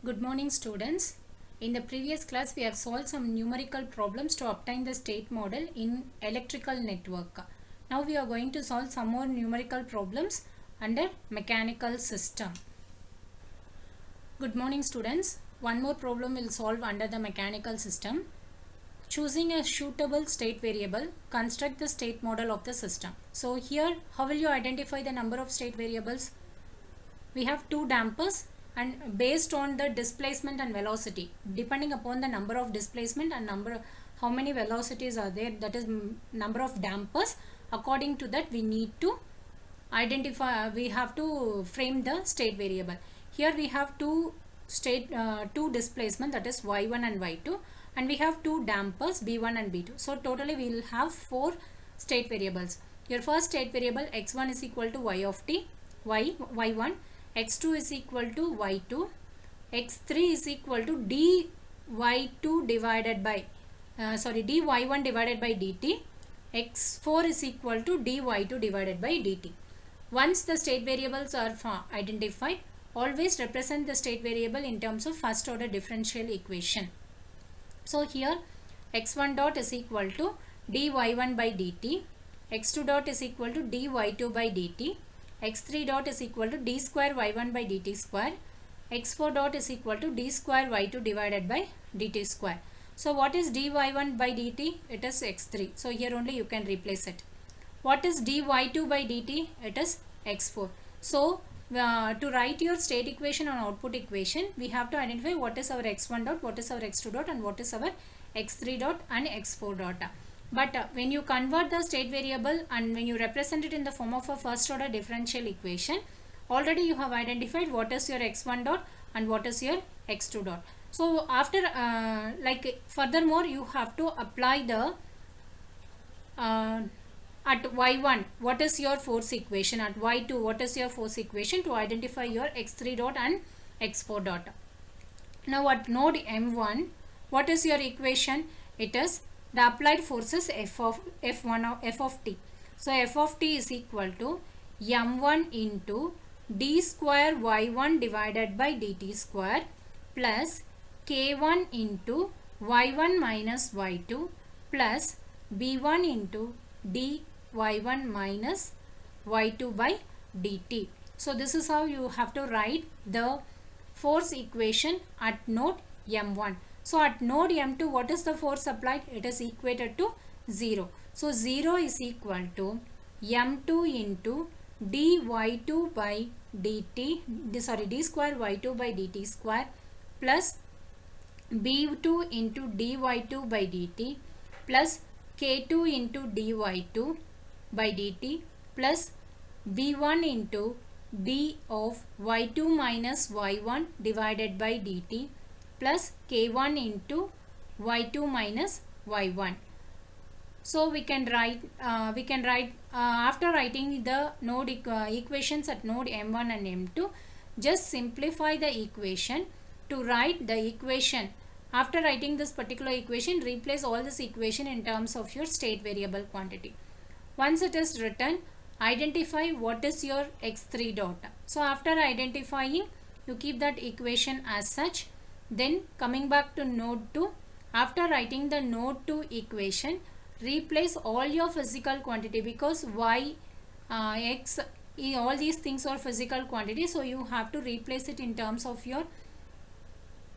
Good morning students. In the previous class we have solved some numerical problems to obtain the state model in electrical network. Now we are going to solve some more numerical problems under mechanical system. Good morning students. One more problem will solve under the mechanical system. Choosing a suitable state variable, construct the state model of the system. So here how will you identify the number of state variables? We have two dampers and based on the displacement and velocity, depending upon the number of displacement and how many velocities are there, that is number of dampers, according to that we need to identify, we have to frame the state variable. Here we have two displacement, that is y1 and y2, and we have two dampers b1 and b2. So totally we will have four state variables. Your first state variable x1 is equal to y of t, y1, x2 is equal to y2, x3 is equal to dy2 divided by dy1 divided by dt, x4 is equal to dy2 divided by dt. Once the state variables are identified, always represent the state variable in terms of first order differential equation. So here x1 dot is equal to dy1 by dt, x2 dot is equal to dy2 by dt, x3 dot is equal to d square y1 by dt square, x4 dot is equal to d square y2 divided by dt square. So what is dy1 by dt? It is x3. So here only you can replace it. What is dy2 by dt? It is x4. So to write your state equation and output equation, we have to identify what is our x1 dot, what is our x2 dot, and what is our x3 dot and x4 dot. But when you convert the state variable and when you represent it in the form of a first order differential equation, already you have identified what is your x1 dot and what is your x2 dot. So after furthermore you have to apply the at y1 what is your force equation, at y2 what is your force equation, to identify your x3 dot and x4 dot. Now at node m1 what is your equation? It is the applied forces f of t. So f of t is equal to m1 into d square y1 divided by dt square plus k1 into y1 minus y2 plus b1 into dy1 minus y2 by dt. So this is how you have to write the force equation at node m1. So at node m2 what is the force applied? It is equated to 0. So 0 is equal to m2 into dy2 by dt, d square y2 by dt square plus b2 into dy2 by dt plus k2 into dy2 by dt plus b1 into d of y2 minus y1 divided by dt plus k1 into y2 minus y1. So we can write after writing the node equations at node m1 and m2, just simplify the equation to write the equation. After writing this particular equation, replace all this equation in terms of your state variable quantity. Once it is written, identify what is your x3 dot. So after identifying, you keep that equation as such. Then coming back to node 2, after writing the node 2 equation, replace all your physical quantity, because y, x, all these things are physical quantity. So you have to replace it in terms of your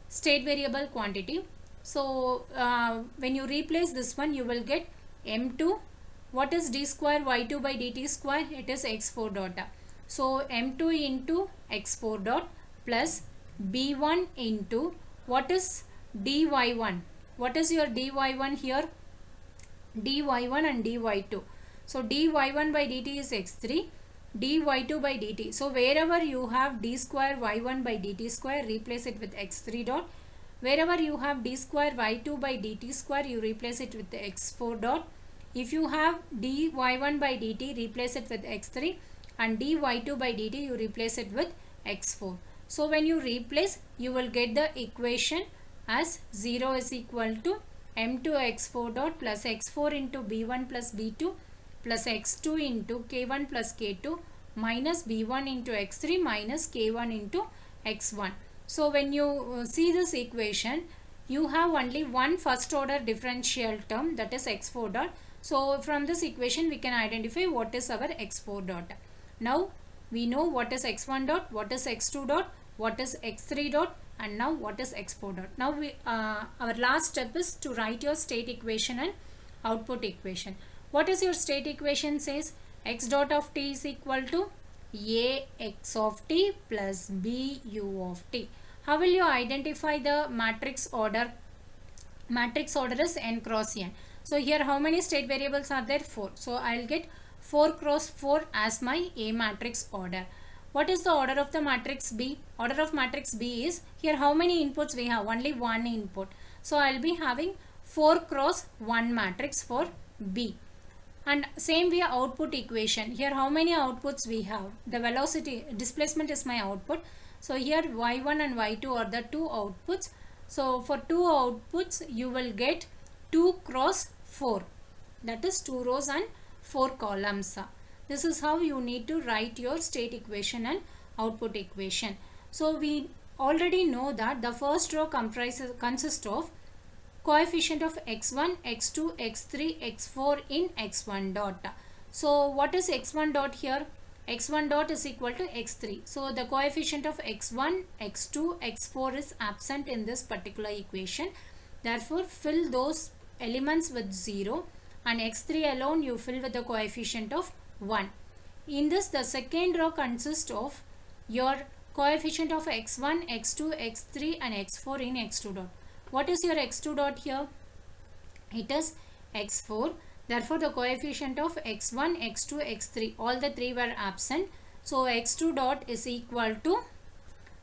state variable quantity. So when you replace this one, you will get m2. What is d square y2 by dt square? It is x4 dot. So m2 into x4 dot plus b1 into what is dy1. What is your dy1 here? dy1 and dy2. So dy1 by dt is x3, dy2 by dt. So wherever you have d square y1 by dt square, replace it with x3 dot. Wherever you have d square y2 by dt square, you replace it with x4 dot. If you have dy1 by dt, replace it with x3, and dy2 by dt, you replace it with x4. So when you replace, you will get the equation as 0 is equal to m2 x4 dot plus x4 into b1 plus b2 plus x2 into k1 plus k2 minus b1 into x3 minus k1 into x1. So when you see this equation, you have only one first order differential term, that is x4 dot. So from this equation we can identify what is our x4 dot. Now we know what is x1 dot, what is x2 dot, what is x3 dot, and now what is x4 dot. Now our last step is to write your state equation and output equation. What is your state equation? Says x dot of t is equal to a x of t plus b u of t. How will you identify the matrix order? Matrix order is n cross n. So here how many state variables are there? 4. So I will get 4 cross 4 as my A matrix order. What is the order of the matrix B? Order of matrix B is, here how many inputs we have? Only one input. So I will be having 4 cross 1 matrix for B. And same way output equation. Here how many outputs we have? The velocity, displacement is my output. So here y1 and y2 are the two outputs. So for two outputs you will get 2 cross 4. That is 2 rows and 4 columns. This is how you need to write your state equation and output equation. So we already know that the first row consists of coefficient of x1, x2, x3, x4 in x1 dot. So what is x1 dot here? x1 dot is equal to x3. So the coefficient of x1, x2, x4 is absent in this particular equation. Therefore fill those elements with 0, and x3 alone you fill with the coefficient of 1. In this, the second row consists of your coefficient of x1, x2, x3 and x4 in x2 dot. What is your x2 dot here? It is x4. Therefore, the coefficient of x1, x2, x3, all the three were absent. So, x2 dot is equal to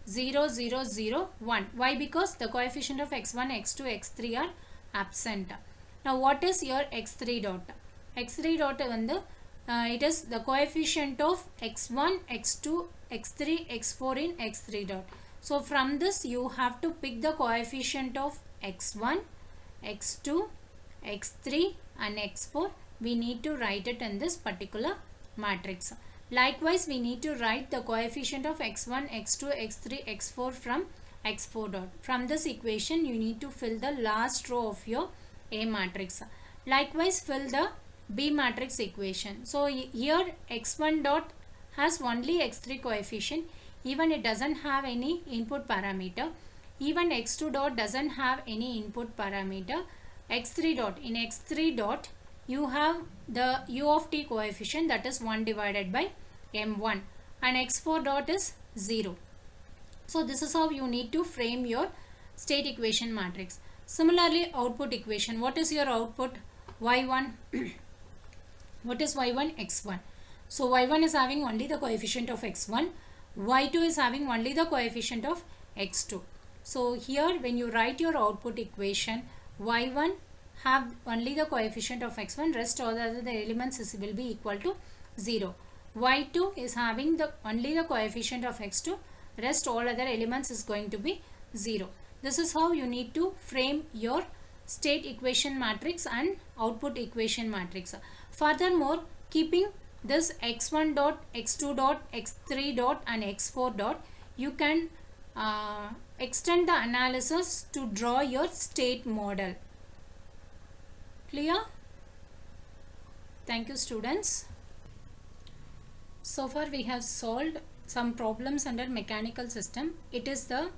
0, 0, 0, 1. Why? Because the coefficient of x1, x2, x3 are absent. Now, what is your x3 dot? x3 dot it is the coefficient of x1, x2, x3, x4 in x3 dot. So from this you have to pick the coefficient of x1, x2, x3 and x4. We need to write it in this particular matrix. Likewise, we need to write the coefficient of x1, x2, x3, x4 from x4 dot. From this equation you need to fill the last row of your A matrix. Likewise, fill the B matrix equation. So here x1 dot has only x3 coefficient. Even it doesn't have any input parameter. Even x2 dot doesn't have any input parameter. x3 dot, in x3 dot you have the u of t coefficient, that is 1 divided by m1, and x4 dot is 0. So this is how you need to frame your state equation matrix. Similarly, output equation. What is your output? y1. What is y1? x1. So y1 is having only the coefficient of x1. y2 is having only the coefficient of x2. So here when you write your output equation, y1 have only the coefficient of x1, rest all the other elements will be equal to 0. y2 is having only the coefficient of x2, rest all other elements is going to be 0. This is how you need to frame your state equation matrix and output equation matrix. Furthermore, keeping this x1 dot, x2 dot, x3 dot and x4 dot, you can extend the analysis to draw your state model. Clear? Thank you, students. So far we have solved some problems under mechanical system. It is there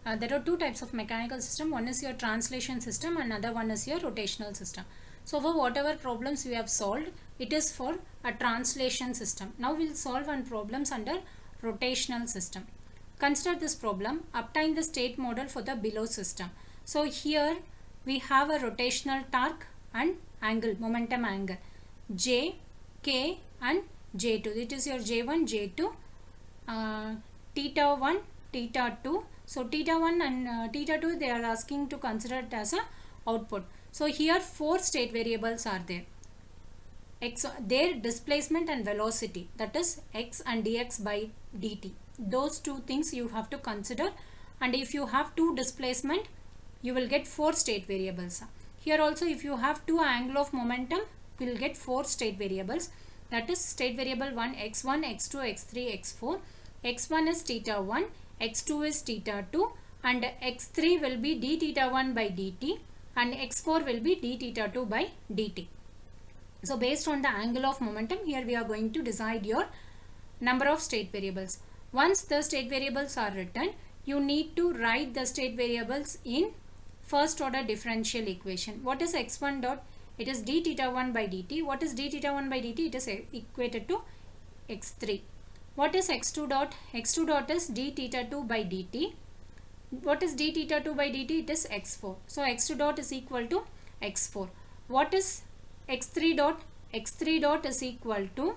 are two types of mechanical system. One is your translation system, another one is your rotational system. So for whatever problems we have solved, it is for a translation system. Now we will solve on problems under rotational system. Consider this problem. Obtain the state model for the below system. So here we have a rotational torque and angle, momentum angle, J, K and J2. It is your J1, J2, theta 1, theta 2. So theta 1 and theta 2 they are asking to consider it as a output. So here 4 state variables are there. Their displacement and velocity, that is x and dx by dt. Those two things you have to consider, and if you have 2 displacement you will get 4 state variables. Here also if you have 2 angle of momentum you will get 4 state variables, that is state variable 1 x1, x2, x3, x4. x1 is theta 1, x2 is theta 2 and x3 will be d theta 1 by dt and x4 will be d theta 2 by dt. So based on the angle of momentum, here we are going to decide your number of state variables. Once the state variables are written, you need to write the state variables in first order differential equation. What is x1 dot? It is d theta 1 by dt. What is d theta 1 by dt? It is equated to x3. What is x2 dot? x2 dot is d theta 2 by dt. What is d theta 2 by dt? It is x4. So x2 dot is equal to x4. What is x3 dot? x3 dot is equal to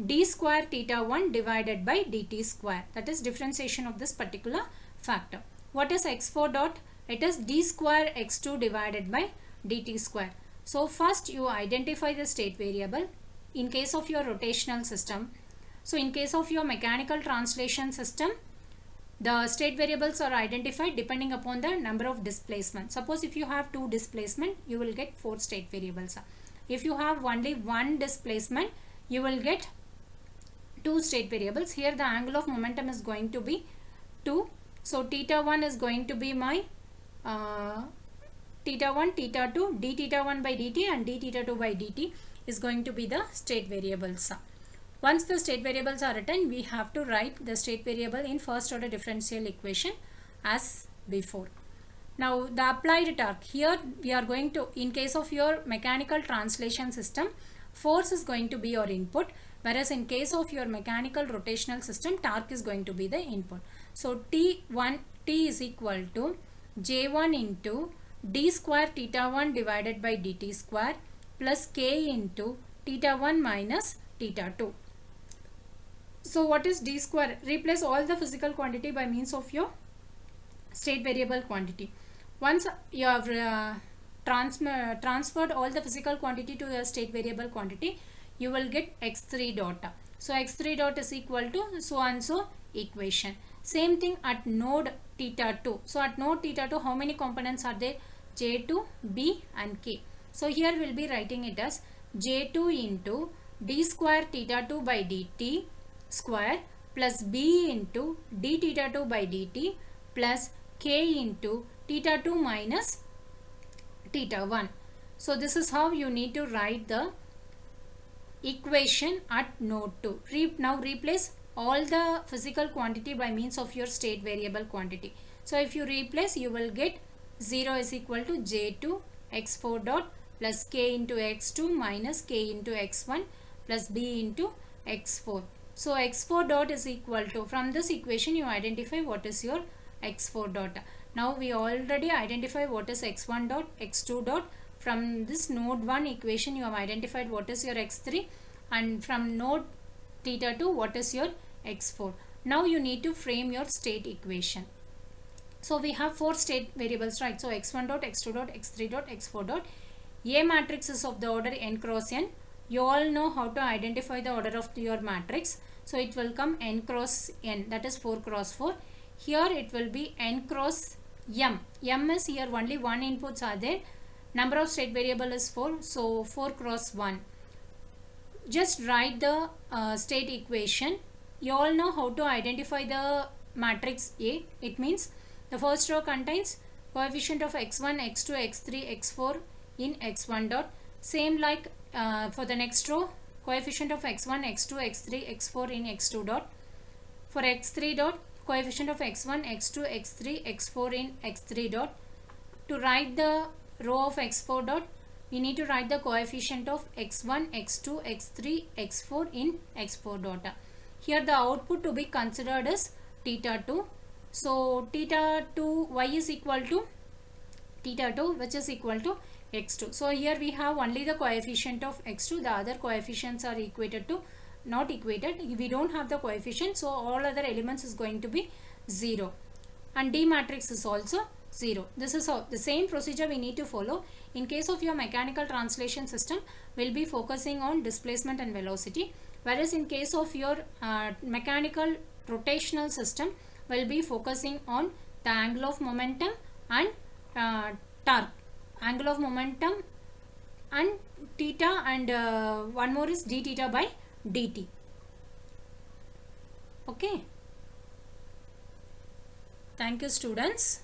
d square theta 1 divided by dt square. That is differentiation of this particular factor. What is x4 dot? It is d square x2 divided by dt square. So first you identify the state variable in case of your rotational system. So in case of your mechanical translation system, the state variables are identified depending upon the number of displacement. Suppose if you have 2 displacement, you will get 4 state variables. If you have only 1 displacement, you will get 2 state variables. Here the angle of momentum is going to be 2. So theta 1 is going to be my theta 1, theta 2, d theta 1 by dt and d theta 2 by dt is going to be the state variables. Once the state variables are written, we have to write the state variable in first order differential equation as before. Now the applied torque, here we are going to, in case of your mechanical translation system, force is going to be your input, whereas in case of your mechanical rotational system, torque is going to be the input. So T is equal to J1 into d square theta 1 divided by dt square plus k into theta 1 minus theta 2. So what is d square? Replace all the physical quantity by means of your state variable quantity. Once you have transferred all the physical quantity to the state variable quantity, you will get x3 dot. So x3 dot is equal to so and so equation. Same thing at node theta 2. So at node theta 2, how many components are there? J2, B and K. So here we will be writing it as J2 into d square theta 2 by dt square plus B into d theta 2 by dt plus K into theta 2 minus theta 1. So this is how you need to write the equation at node 2. Now replace all the physical quantity by means of your state variable quantity. So if you replace, you will get 0 is equal to J2 x4 dot plus K into x2 minus K into x1 plus B into x4. So x4 dot is equal to, from this equation you identify what is your x4 dot. Now we already identify what is x1 dot, x2 dot. From this node 1 equation you have identified what is your x3, and from node theta 2 what is your x4. Now you need to frame your state equation. So we have 4 state variables, right? So x1 dot, x2 dot, x3 dot, x4 dot. A matrix is of the order n cross n. You all know how to identify the order of your matrix. So it will come n cross n, that is 4 cross 4. Here it will be n cross m. M is here only one inputs are there. Number of state variable is 4. So 4 cross 1. Just write the state equation. You all know how to identify the matrix A. It means the first row contains coefficient of x1, x2, x3, x4 in x1 dot. Same like for the next row, coefficient of x1, x2, x3, x4 in x2 dot. For x3 dot, coefficient of x1, x2, x3, x4 in x3 dot. To write the row of x4 dot, we need to write the coefficient of x1, x2, x3, x4 in x4 dot. Here the output to be considered is theta 2. So theta 2 y is equal to theta 2, which is equal to x2. So here we have only the coefficient of x2. The other coefficients are equated to, not equated. We don't have the coefficient. So all other elements is going to be 0. And D matrix is also 0. This is how the same procedure we need to follow. In case of your mechanical translation system, we'll be focusing on displacement and velocity. Whereas in case of your mechanical rotational system, we'll be focusing on the angle of momentum and torque. Angle of momentum and theta, and one more is d theta by dt. Okay. Thank you, students.